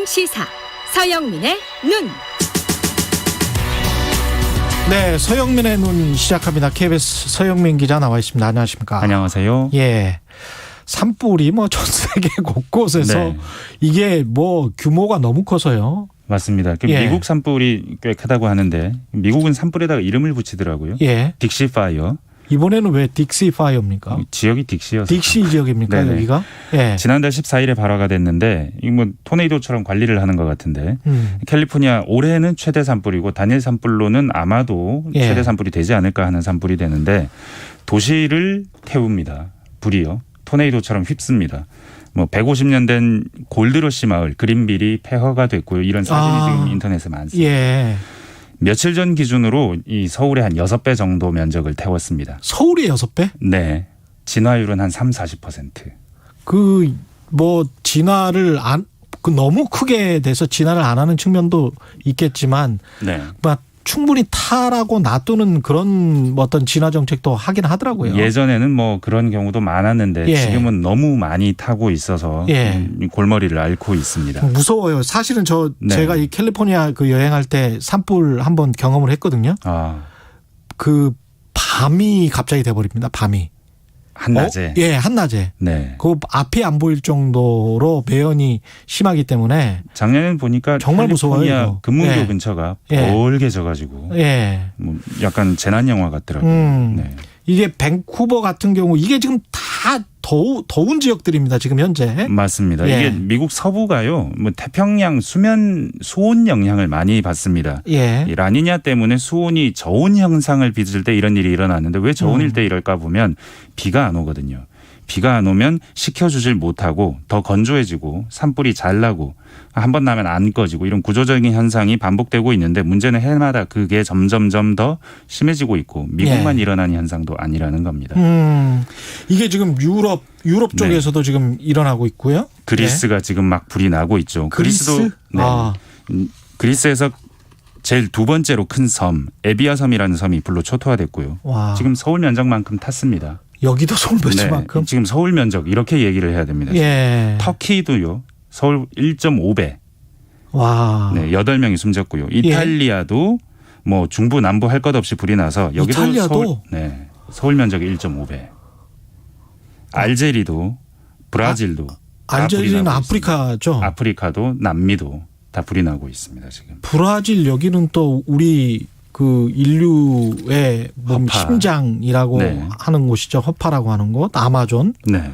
최강 시사 서영민의 눈. 네, 서영민의 눈 시작합니다. KBS 서영민 기자 나와 있습니다. 안녕하십니까? 안녕하세요. 예, 산불이 뭐 전 세계 곳곳에서 네. 이게 뭐 규모가 너무 커서요. 맞습니다. 예. 미국 산불이 꽤 크다고 하는데 미국은 산불에다가 이름을 붙이더라고요. 예, 딕시 파이어. 이번에는 왜 딕시 파이어입니까? 지역이 딕시여서. 딕시 지역입니까? 네네. 여기가? 예. 지난달 14일에 발화가 됐는데 이거 뭐 토네이도처럼 관리를 하는 것 같은데 음. 캘리포니아 올해는 최대 산불이고 단일 산불로는 아마도 예. 최대 산불이 되지 않을까 하는 산불이 되는데 도시를 태웁니다. 불이요. 토네이도처럼 휩습니다. 뭐 150년 된 골드러시 마을 그린빌이 폐허가 됐고요. 이런 사진이 지금 인터넷에 많습니다. 예. 며칠 전 기준으로 이 서울의 한 6배 정도 면적을 태웠습니다. 서울의 6배? 네. 진화율은 한 30-40%. 그 뭐 진화를 그 너무 크게 돼서 진화를 안 하는 측면도 있겠지만 네. 막 충분히 타라고 놔두는 그런 어떤 진화 정책도 하긴 하더라고요. 예전에는 뭐 그런 경우도 많았는데 예. 지금은 너무 많이 타고 있어서 예. 골머리를 앓고 있습니다. 무서워요. 사실은 네. 제가 이 캘리포니아 그 여행할 때 산불 한번 경험을 했거든요. 아, 그 밤이 갑자기 돼버립니다. 밤이. 한낮에. 예, 한낮에. 네. 그 앞이 안 보일 정도로 매연이 심하기 때문에 작년에는 보니까 정말 무서워요, 캘리포니아 이거. 금문교 예. 근처가 예. 벌게져가지고 예. 뭐 약간 재난 영화 같더라고요. 네. 이게 밴쿠버 같은 경우 이게 지금 다 더운 지역들입니다. 지금 현재. 맞습니다. 예. 이게 미국 서부가요. 뭐 태평양 수온 영향을 많이 받습니다. 예. 이 라니냐 때문에 수온이 저온 현상을 빚을 때 이런 일이 일어나는데 왜 저온일 때 이럴까 보면 비가 안 오거든요. 비가 안 오면 식혀주질 못하고 더 건조해지고 산불이 잘 나고 한 번 나면 안 꺼지고 이런 구조적인 현상이 반복되고 있는데 문제는 해마다 그게 점점점 더 심해지고 있고 미국만 예. 일어나는 현상도 아니라는 겁니다. 이게 지금 유럽 쪽에서도 지금 일어나고 있고요. 그리스가 지금 막 불이 나고 있죠. 그리스? 그리스도 네. 아. 그리스에서 제일 두 번째로 큰 섬 에비아 섬이라는 섬이 불로 초토화됐고요. 와. 지금 서울 면적만큼 탔습니다. 여기도 서울 면적만큼. 지금 서울 면적 이렇게 얘기를 해야 됩니다. 예. 터키도요. 서울 1.5배. 와. 네, 8명이 숨졌고요. 이탈리아도 뭐 중부 남부 할 것 없이 불이 나서 여기도 이탈리아도? 서울 면적이 1.5배. 알제리도 브라질도 다 불이 알제리는 나고 아프리카죠. 있습니다. 아프리카도 남미도 다 불이 나고 있습니다. 지금. 브라질 여기는 또 우리 그 인류의 허파. 심장이라고 네. 하는 곳이죠. 허파라고 하는 곳. 아마존. 네.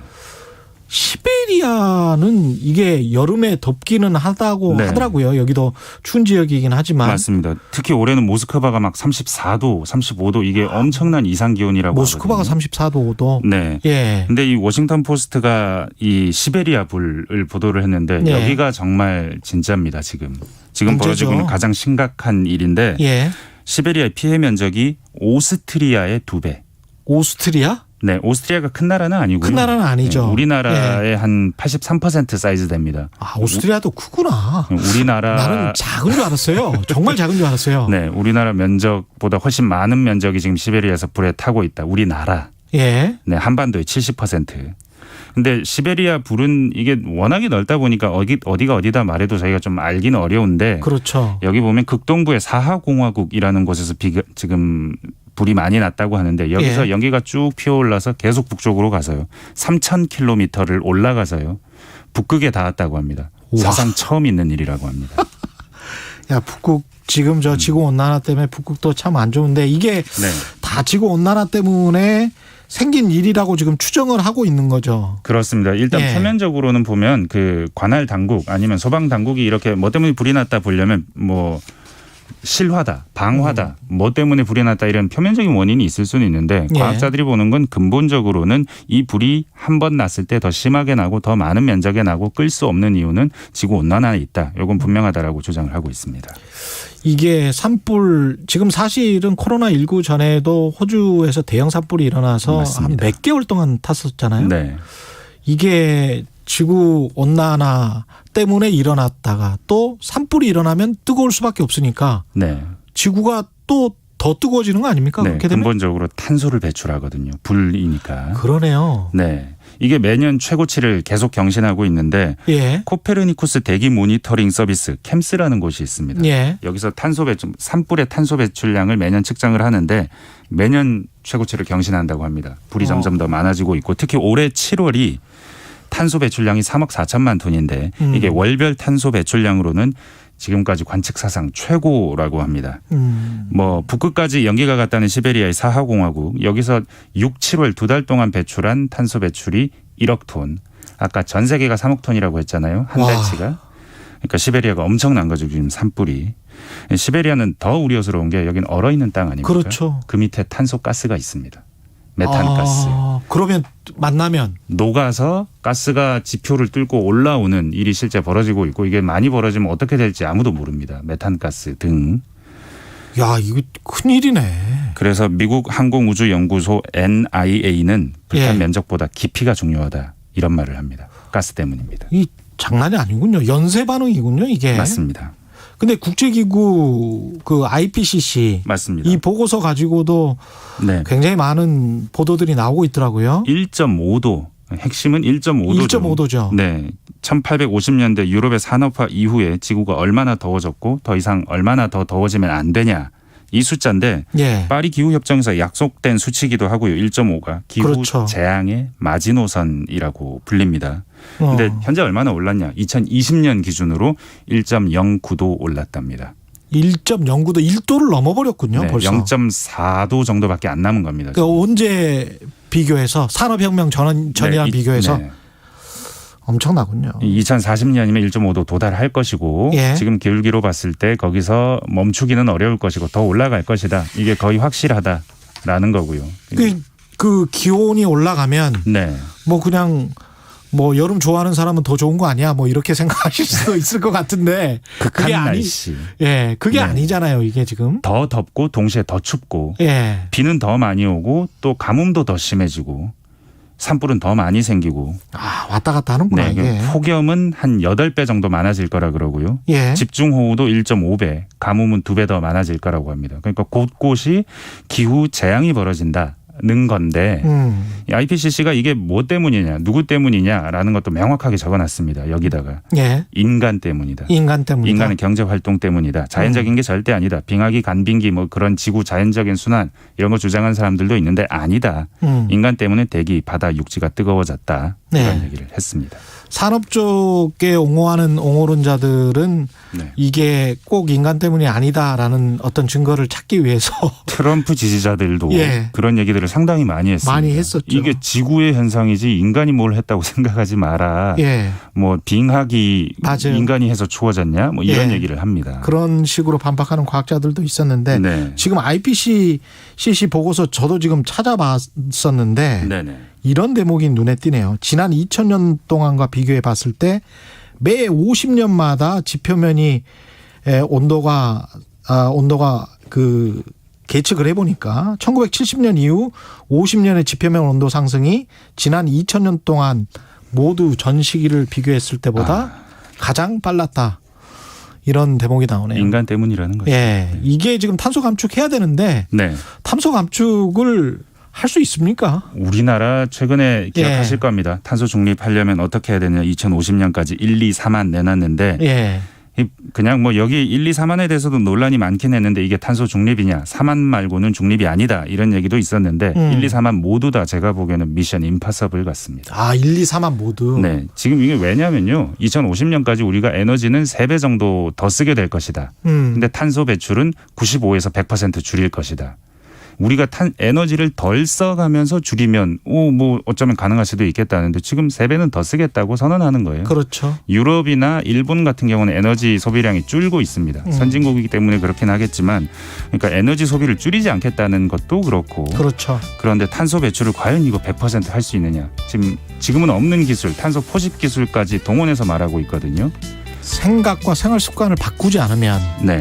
시베리아는 이게 여름에 덥기는 하다고 네. 하더라고요. 여기도 추운 지역이긴 하지만 맞습니다. 특히 올해는 모스크바가 막 34도, 35도 이게 엄청난 이상 기온이라고 모스크바가 하거든요. 34도 5도. 네. 예. 근데 이 워싱턴 포스트가 이 시베리아 불을 보도를 했는데 네. 여기가 정말 진짜입니다. 지금 문제죠. 벌어지고 있는 가장 심각한 일인데 예. 시베리아의 피해 면적이 오스트리아의 2배. 오스트리아? 네, 오스트리아가 큰 나라는 아니고요. 큰 나라는 아니죠. 네, 우리나라의 한 83% 사이즈 됩니다. 아, 오스트리아도 크구나. 우리나라 나는 작은 줄 알았어요. 정말 작은 줄 알았어요. 네, 우리나라 면적보다 훨씬 많은 면적이 지금 시베리아에서 불에 타고 있다. 우리나라. 예. 네, 한반도의 70%. 근데 시베리아 불은 이게 워낙에 넓다 보니까 어디가 어디다 말해도 저희가 좀 알기는 어려운데 그렇죠. 여기 보면 극동부의 사하공화국이라는 곳에서 지금 불이 많이 났다고 하는데 여기서 예. 연기가 쭉 피어올라서 계속 북쪽으로 가서요. 3,000km를 올라가서요. 북극에 닿았다고 합니다. 우와. 사상 처음 있는 일이라고 합니다. 야, 북극 지금 저 지구 온난화 때문에 북극도 참 안 좋은데 이게 네. 다 지구 온난화 때문에 생긴 일이라고 지금 추정을 하고 있는 거죠. 그렇습니다. 일단 예. 표면적으로는 보면 그 관할 당국 아니면 소방 당국이 이렇게 뭐 때문에 불이 났다 보려면 뭐 실화다, 방화다, 뭐 때문에 불이 났다 이런 표면적인 원인이 있을 수는 있는데 예. 과학자들이 보는 건 근본적으로는 이 불이 한 번 났을 때 더 심하게 나고 더 많은 면적에 나고 끌 수 없는 이유는 지구 온난화에 있다. 이건 분명하다라고 주장을 하고 있습니다. 이게 산불 지금 사실은 코로나19 전에도 호주에서 대형 산불이 일어나서 한 맞습니다. 몇 개월 동안 탔었잖아요. 네. 이게 지구 온난화 때문에 일어났다가 또 산불이 일어나면 뜨거울 수밖에 없으니까 네. 지구가 또 더 뜨거워지는 거 아닙니까? 네, 그렇게 되면? 근본적으로 탄소를 배출하거든요. 불이니까. 그러네요. 네. 이게 매년 최고치를 계속 경신하고 있는데 예. 코페르니쿠스 대기 모니터링 서비스 캠스라는 곳이 있습니다. 예. 여기서 산불의 탄소 배출량을 매년 측정을 하는데 매년 최고치를 경신한다고 합니다. 불이 점점 더 많아지고 있고 특히 올해 7월이 탄소 배출량이 3억 4천만 톤인데 이게 월별 탄소 배출량으로는 지금까지 관측 사상 최고라고 합니다. 뭐 북극까지 연기가 갔다는 시베리아의 사하공화국 여기서 6, 7월 2달 동안 배출한 탄소 배출이 1억 톤. 아까 전 세계가 3억 톤이라고 했잖아요. 한 와. 달치가. 그러니까 시베리아가 엄청난 거죠. 지금 산불이. 시베리아는 더 우려스러운 게 여긴 얼어있는 땅 아닙니까? 그렇죠. 그 밑에 탄소 가스가 있습니다. 메탄가스. 그러면 만나면 녹아서 가스가 지표를 뚫고 올라오는 일이 실제 벌어지고 있고 이게 많이 벌어지면 어떻게 될지 아무도 모릅니다. 메탄가스 등. 야 이거 큰일이네. 그래서 미국 항공우주연구소 NIA는 불탄 예. 면적보다 깊이가 중요하다. 이런 말을 합니다. 가스 때문입니다. 이 장난이 아니군요. 연쇄 반응이군요 이게. 맞습니다. 근데 국제기구 그 IPCC 맞습니다. 이 보고서 가지고도 네. 굉장히 많은 보도들이 나오고 있더라고요. 1.5도 핵심은 1.5도죠. 1.5도죠. 네. 1850년대 유럽의 산업화 이후에 지구가 얼마나 더워졌고 더 이상 얼마나 더 더워지면 안 되냐. 이 숫자인데 예. 파리 기후협정에서 약속된 수치이기도 하고요. 1.5가 기후 그렇죠. 재앙의 마지노선이라고 불립니다. 그런데 현재 얼마나 올랐냐. 2020년 기준으로 1.09도 올랐답니다. 1.09도 1도를 넘어버렸군요. 네, 벌써. 0.4도 정도밖에 안 남은 겁니다. 그러니까 언제 비교해서 산업혁명 전이랑 네, 비교해서 네. 엄청나군요. 2040년이면 1.5도 도달할 것이고 예. 지금 기울기로 봤을 때 거기서 멈추기는 어려울 것이고 더 올라갈 것이다. 이게 거의 확실하다라는 거고요. 그 기온이 올라가면 네. 뭐 그냥 뭐 여름 좋아하는 사람은 더 좋은 거 아니야? 뭐 이렇게 생각하실 수도 있을 것 같은데 극한 날씨. 예, 그게 네. 아니잖아요. 이게 지금. 더 덥고 동시에 더 춥고 예. 비는 더 많이 오고 또 가뭄도 더 심해지고 산불은 더 많이 생기고 아, 왔다 갔다 하는구나, 네, 이게. 폭염은 한 8배 정도 많아질 거라 그러고요. 예. 집중호우도 1.5배, 가뭄은 2배 더 많아질 거라고 합니다. 그러니까 곳곳이 기후 재앙이 벌어진다는 건데 이 IPCC가 이게 뭐 때문이냐, 누구 때문이냐라는 것도 명확하게 적어놨습니다. 여기다가 예. 인간 때문이다. 인간 때문이다. 인간의 경제 활동 때문이다. 자연적인 게 절대 아니다. 빙하기, 간빙기 뭐 그런 지구 자연적인 순환 이런 거 주장하는 사람들도 있는데 아니다. 인간 때문에 대기, 바다, 육지가 뜨거워졌다. 이런 네. 얘기를 했습니다. 산업 쪽에 옹호하는 옹호론자들은 네. 이게 꼭 인간 때문이 아니다라는 어떤 증거를 찾기 위해서 트럼프 지지자들도 예. 그런 얘기들을 상당히 많이 했습니다. 많이 했었죠. 이게 지구의 현상이지 인간이 뭘 했다고 생각하지 마라. 예. 뭐 빙하기 맞아요. 인간이 해서 추워졌냐? 뭐 이런 예. 얘기를 합니다. 그런 식으로 반박하는 과학자들도 있었는데 네. 지금 IPCC 보고서 저도 지금 찾아봤었는데 네네. 이런 대목이 눈에 띄네요. 지난 2000년 동안과 비교해 봤을 때 매 50년마다 지표면이 온도가 그 계측을 해보니까 1970년 이후 50년의 지표면 온도 상승이 지난 2000년 동안 모두 전 시기를 비교했을 때보다 가장 빨랐다. 이런 대목이 나오네요. 인간 때문이라는 거죠. 예, 이게 지금 탄소 감축해야 되는데 네. 탄소 감축을 할 수 있습니까? 우리나라 최근에 기억하실 겁니다. 탄소 중립하려면 어떻게 해야 되냐. 2050년까지 1, 2, 4만 내놨는데 예. 그냥 뭐 여기 1, 2, 4만에 대해서도 논란이 많긴 했는데 이게 탄소 중립이냐. 4만 말고는 중립이 아니다. 이런 얘기도 있었는데 1, 2, 4만 모두 다 제가 보기에는 미션 임파서블 같습니다. 아, 1, 2, 4만 모두. 네. 지금 이게 왜냐면요. 2050년까지 우리가 에너지는 3배 정도 더 쓰게 될 것이다. 근데 탄소 배출은 95에서 100% 줄일 것이다. 우리가 에너지를 덜 써가면서 줄이면 뭐 어쩌면 가능할 수도 있겠다는데 지금 3배는 더 쓰겠다고 선언하는 거예요. 그렇죠. 유럽이나 일본 같은 경우는 에너지 소비량이 줄고 있습니다. 선진국이기 때문에 그렇긴 하겠지만 그러니까 에너지 소비를 줄이지 않겠다는 것도 그렇고 그렇죠. 그런데 탄소 배출을 과연 이거 100% 할 수 있느냐. 지금은 없는 기술, 탄소 포집 기술까지 동원해서 말하고 있거든요. 생각과 생활 습관을 바꾸지 않으면 네.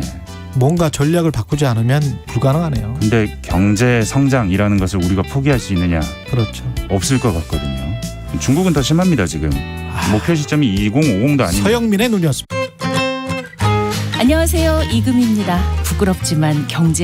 뭔가 전략을 바꾸지 않으면 불가능하네요. 근데 경제 성장이라는 것을 우리가 포기할 수 있느냐? 그렇죠. 없을 것 같거든요. 중국은 더 심합니다, 지금. 목표 시점이 2050도 아닙니다. 서영민의 눈이었습니다. 안녕하세요. 이금입니다. 부끄럽지만 경제